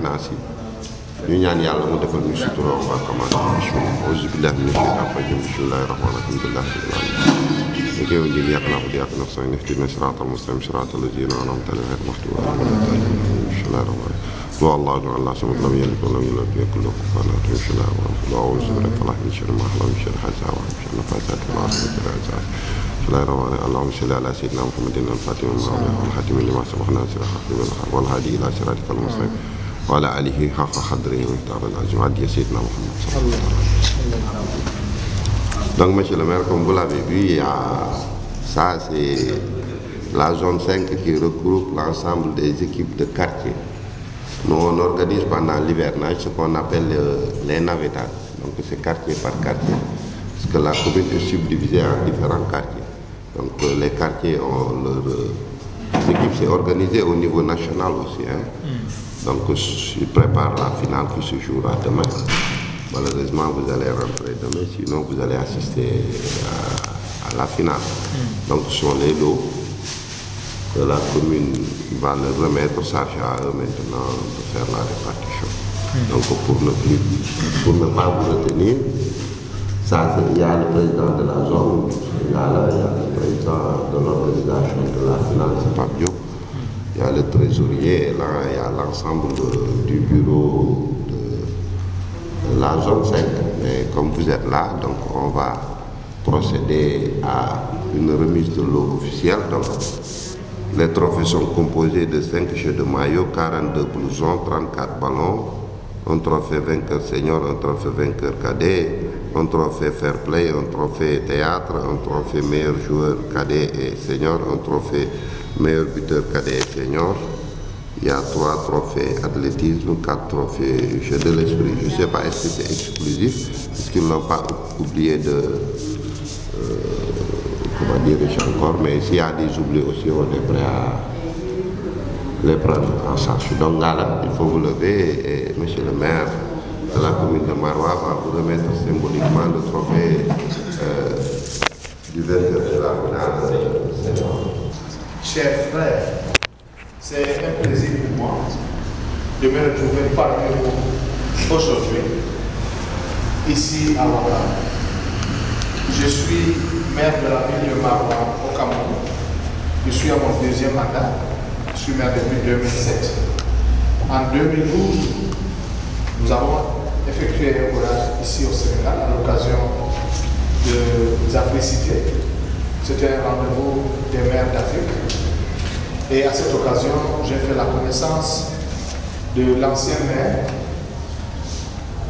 naas yi ñu ñaan yàlla mu defal ñu sutura on va commencer bismillah auzu billahi minash shaytanir rajim bismillahir rahmanir rahim alhamdulillahi rabbil alamin ñu koy wëndil yàq naa ko di yàq naf say ihdina siratal mustaqim siratal lazina an'amta alayhim ghayril maghdubi alayhim bismillahir rahmanir rahim والله الله سبحانه لم يلد ولم يولد يكن له كفوا احد بسم الله الرحمن الرحيم اعوذ برب الفلق من شر ما خلق من شر حاسد ومن شر النفاثات في العقد من شر حاسد بسم الله الرحمن الرحيم اللهم صل على سيدنا محمد الفاتح لما والخاتم لما سبق ناصر الحق بالحق والهادي الى صراطك المستقيم وعلى اله حق قدره ومقداره العظيم عدي سيدنا محمد صلى الله عليه وسلم. Donc monsieur le maire, comme vous l'avez vu, il y a ça, c'est la zone 5 qui regroupe l'ensemble des équipes de quartier. Nous, on organise pendant l'hivernage ce qu'on appelle les navetades. Donc c'est quartier par quartier. Parce que la commune est subdivisée en différents quartiers. Donc les quartiers ont leur équipe s'est organisée au niveau national aussi. Hein. Donc ils préparent la finale qui se jouera demain. Malheureusement, vous allez rentrer demain, sinon vous allez assister à la finale. Donc ce sont les lots que la commune va leur remettre, charge à eux maintenant de faire la répartition. Donc pour ne pas vous retenir, ça, il y a le président de la zone, il y a le président de l'organisation de la finance, Fabio, il y a le trésorier, et là il y a l'ensemble du bureau de la zone 5. Mais comme vous êtes là, donc on va procéder à une remise de l'eau officielle. Donc, les trophées sont composés de 5 jeux de maillot, 42 blousons, 34 ballons, un trophée vainqueur senior, un trophée vainqueur cadet, un trophée fair play, un trophée théâtre, un trophée meilleur joueur cadet et senior, un trophée meilleur buteur cadet et senior. Il y a 3 trophées athlétisme, 4 trophées jeu de l'esprit. Je ne sais pas est-ce que c'est exclusif, parce qu'ils n'ont pas oublié de... comment dire encore, mais s'il y a des oublis aussi, on est prêt à les prendre en charge. Donc là, il faut vous lever et monsieur le maire de la commune de Maroua va vous remettre symboliquement le trophée du vainqueur de la finale. Chers frères, c'est un plaisir pour moi de me retrouver parmi vous aujourd'hui, ici à Ouakam. Je suis maire de la ville de Maroua au Cameroun. Je suis à mon 2e mandat. Je suis maire depuis 2007. En 2012, nous avons effectué un voyage ici au Sénégal à l'occasion de l'Africité. C'était un rendez-vous des maires d'Afrique. Et à cette occasion, j'ai fait la connaissance de l'ancien maire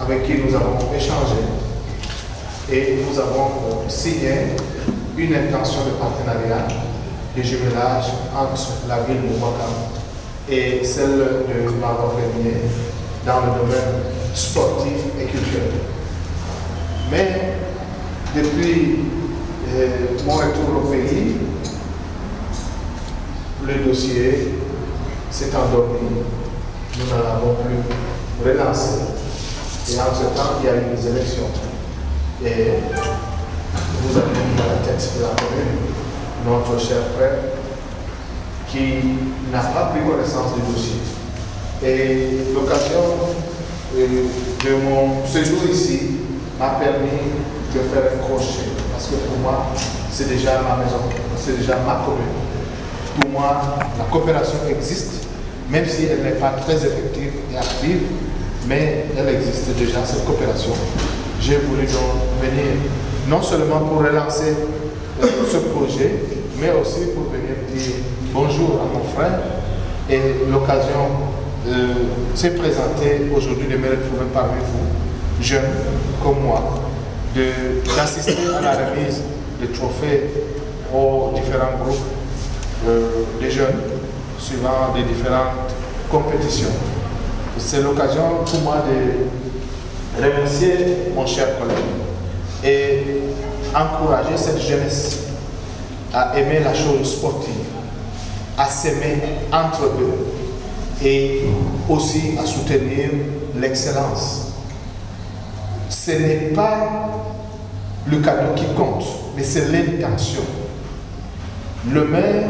avec qui nous avons échangé. Et nous avons signé une intention de partenariat de jumelage entre la ville de Ouakam et celle de Maroua Premier dans le domaine sportif et culturel. Mais depuis mon retour au pays, le dossier s'est endormi. Nous n'en avons plus relancé. Et en ce temps, il y a eu des élections. Et vous avez mis à la tête de la commune notre cher frère qui n'a pas pris connaissance du dossier. Et l'occasion de mon séjour ici m'a permis de faire un crochet. Parce que pour moi, c'est déjà ma maison, c'est déjà ma commune. Pour moi, la coopération existe, même si elle n'est pas très effective et active, mais elle existe déjà, cette coopération. J'ai voulu donc venir non seulement pour relancer ce projet, mais aussi pour venir dire bonjour à mon frère. Et l'occasion s'est présentée aujourd'hui de me retrouver parmi vous, jeunes comme moi, d'assister à la remise des trophées aux différents groupes de jeunes suivant des différentes compétitions. C'est l'occasion pour moi de remercier mon cher collègue et encourager cette jeunesse à aimer la chose sportive, à s'aimer entre eux et aussi à soutenir l'excellence. Ce n'est pas le cadeau qui compte, mais c'est l'intention. Le maire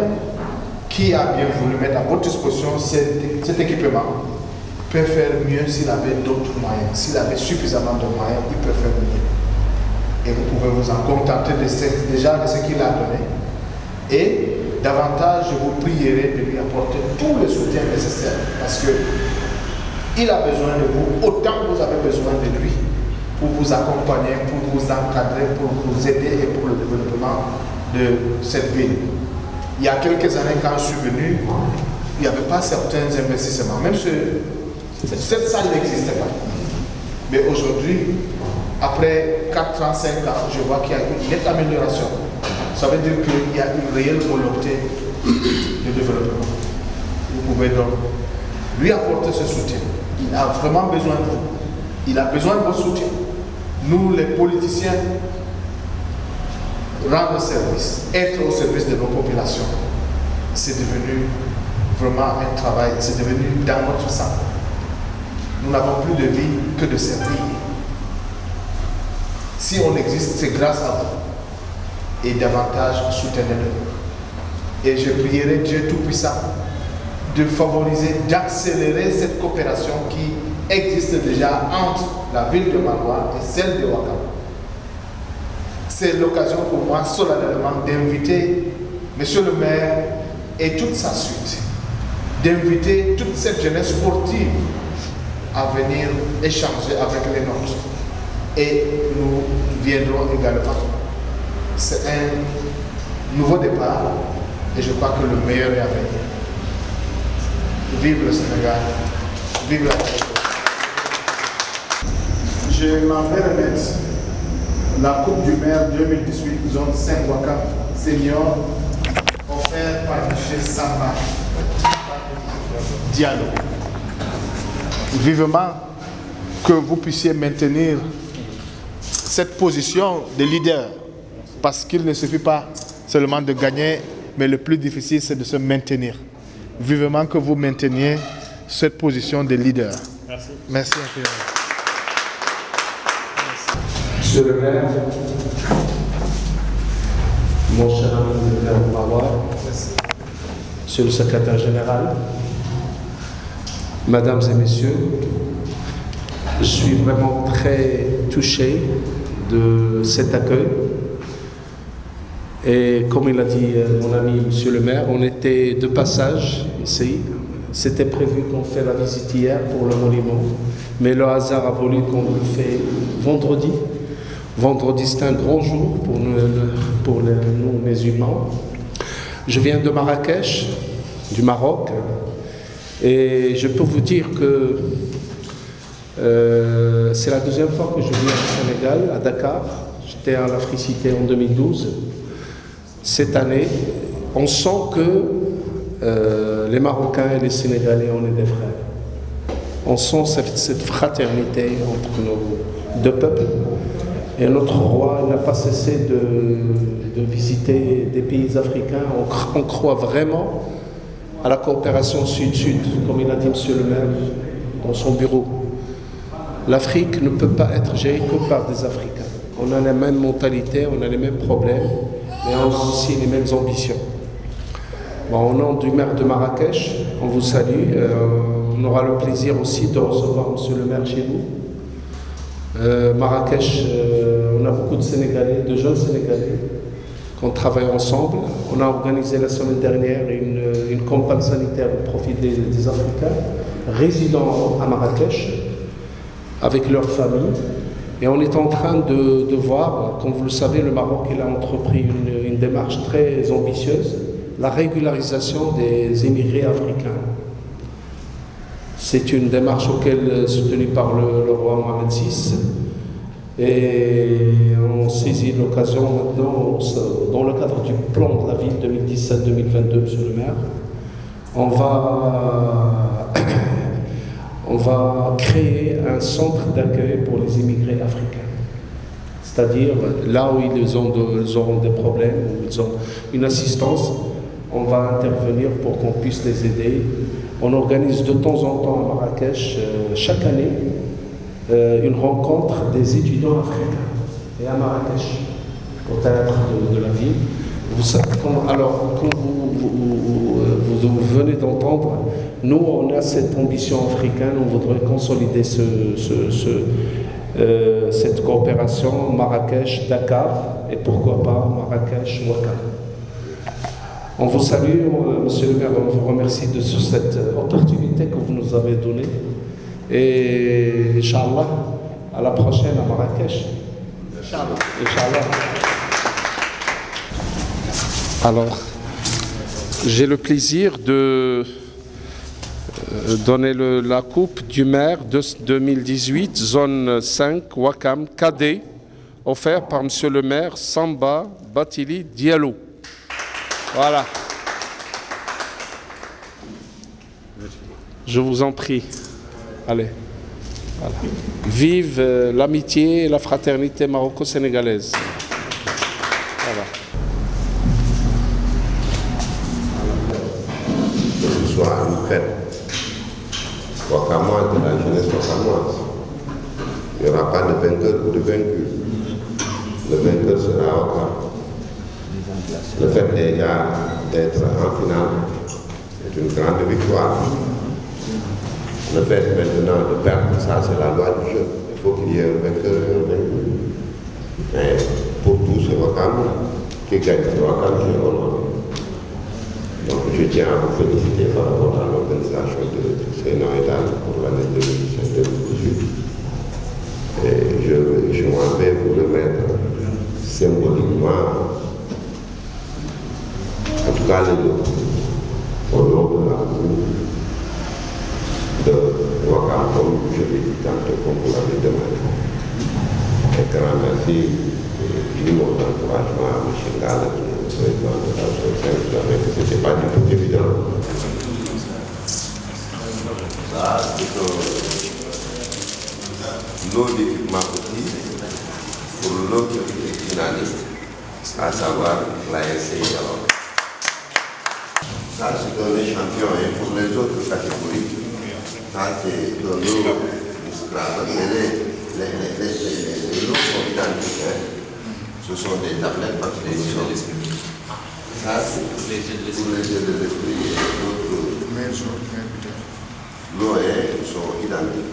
qui a bien voulu mettre à votre disposition cet équipement peut faire mieux s'il avait d'autres moyens. S'il avait suffisamment de moyens, il peut faire mieux. Et vous pouvez vous en contenter déjà de ce qu'il a donné. Et davantage, je vous prierai de lui apporter tout le soutien nécessaire. Parce que il a besoin de vous, autant que vous avez besoin de lui, pour vous accompagner, pour vous encadrer, pour vous aider et pour le développement de cette ville. Il y a quelques années, quand je suis venu, il n'y avait pas certains investissements. Même cette salle n'existait pas. Mais aujourd'hui, après 4 ans, 5 ans, je vois qu'il y a une nette amélioration. Ça veut dire qu'il y a une réelle volonté de développement. Vous pouvez donc lui apporter ce soutien. Il a vraiment besoin de vous. Il a besoin de votre soutien. Nous, les politiciens, rendre service, être au service de nos populations, c'est devenu vraiment un travail, c'est devenu dans notre sang. Nous n'avons plus de vie que de servir. Si on existe, c'est grâce à vous. Et davantage, soutenez-le. Et je prierai Dieu Tout-Puissant de favoriser, d'accélérer cette coopération qui existe déjà entre la ville de Maroua et celle de Ouakam. C'est l'occasion pour moi solennellement d'inviter Monsieur le maire et toute sa suite, d'inviter toute cette jeunesse sportive à venir échanger avec les nôtres. Et nous viendrons également. C'est un nouveau départ et je crois que le meilleur est à venir. Vive le Sénégal, vive la République. Je m'en vais remettre la Coupe du Maire 2018, zone 5 Ouakam Senior, offert par M. Samba Diallo. Vivement que vous puissiez maintenir cette position de leader, parce qu'il ne suffit pas seulement de gagner, mais le plus difficile c'est de se maintenir. Vivement que vous mainteniez cette position de leader. Merci. Merci infiniment. Monsieur le maire, mon cher ami le maire de Maroua, monsieur le secrétaire général, mesdames et messieurs, je suis vraiment très touché de cet accueil. Et comme il a dit mon ami monsieur le maire, on était de passage ici. C'était prévu qu'on fait la visite hier pour le monument, mais le hasard a voulu qu'on le fait vendredi. Vendredi, c'est un grand jour pour nous musulmans. Je viens de Marrakech, du Maroc, et je peux vous dire que c'est la deuxième fois que je viens au Sénégal, à Dakar. J'étais à l'Africité en 2012. Cette année, on sent que les Marocains et les Sénégalais, on est des frères. On sent cette fraternité entre nos deux peuples. Et notre roi n'a pas cessé de visiter des pays africains. On croit vraiment à la coopération sud-sud, comme il a dit monsieur le maire dans son bureau. L'Afrique ne peut pas être gérée que par des Africains. On a la même mentalité, on a les mêmes problèmes, mais on a aussi les mêmes ambitions. Bon, au nom du maire de Marrakech, on vous salue. On aura le plaisir aussi de recevoir monsieur le maire chez nous. Marrakech, on a beaucoup de Sénégalais, de jeunes Sénégalais, qu'on travaille ensemble. On a organisé la semaine dernière une campagne sanitaire au profit des Africains résidant à Marrakech, avec leurs familles. Et on est en train de voir, comme vous le savez, le Maroc il a entrepris une démarche très ambitieuse, la régularisation des immigrés africains. C'est une démarche soutenue par le roi Mohamed VI. Et on saisit l'occasion maintenant, dans le cadre du plan de la ville 2017-2022, monsieur le maire, on va créer un centre d'accueil pour les immigrés africains. C'est-à-dire, là où ils auront des problèmes, où ils ont une assistance, on va intervenir pour qu'on puisse les aider. On organise de temps en temps à Marrakech, chaque année, une rencontre des étudiants africains. Et à Marrakech, au théâtre de la ville, Alors, comme vous venez d'entendre, nous, on a cette ambition africaine, on voudrait consolider cette coopération Marrakech-Dakar, et pourquoi pas Marrakech-Ouakam. On vous salue, Monsieur le maire, on vous remercie de cette opportunité que vous nous avez donnée. Et Inch'Allah, à la prochaine à Marrakech. Inch'Allah. Alors, j'ai le plaisir de donner la coupe du maire de 2018, zone 5, Ouakam, cadet, offert par Monsieur le maire Samba Batili Diallo. Voilà. Je vous en prie. Allez. Voilà. Vive l'amitié et la fraternité maroco-sénégalaise. Voilà. Que ce soit une fête ouakamoise de la jeunesse ouakamoise. Il n'y aura pas de vainqueur ou de vaincu. Le vainqueur sera Ouakam. Le fait déjà d'être en finale est une grande victoire. Le fait maintenant de perdre, ça c'est la loi du jeu. Il faut qu'il y ait un vainqueur et un vaincu. Mais pour tous, c'est Ouakam qui gagne, c'est Ouakam qui est honoré. Donc je tiens à vous féliciter par rapport à l'organisation de ces Noël pour l'année 2017-2018. Et je m'en vais vous remettre symboliquement, en tout cas les deux, au nom de la commune de Ouakam, comme je l'ai dit tantôt, comme vous l'avez demandé. Un grand merci et du mot d'encouragement à M. Gala, le président de la zone 5, que ce n'était pas du tout évident. Ça, c'est l'autre équipement aussi pour l'autre finaliste, à savoir l'ASC. Ça, c'est un échantillon et pour les autres catégories. Ça, c'est un lot du Scrabble. Les lots sont identiques. Hein. Ce sont des tablettes parce que ça, c'est pour les jeux de l'esprit et d'autres. L'eau sont identiques.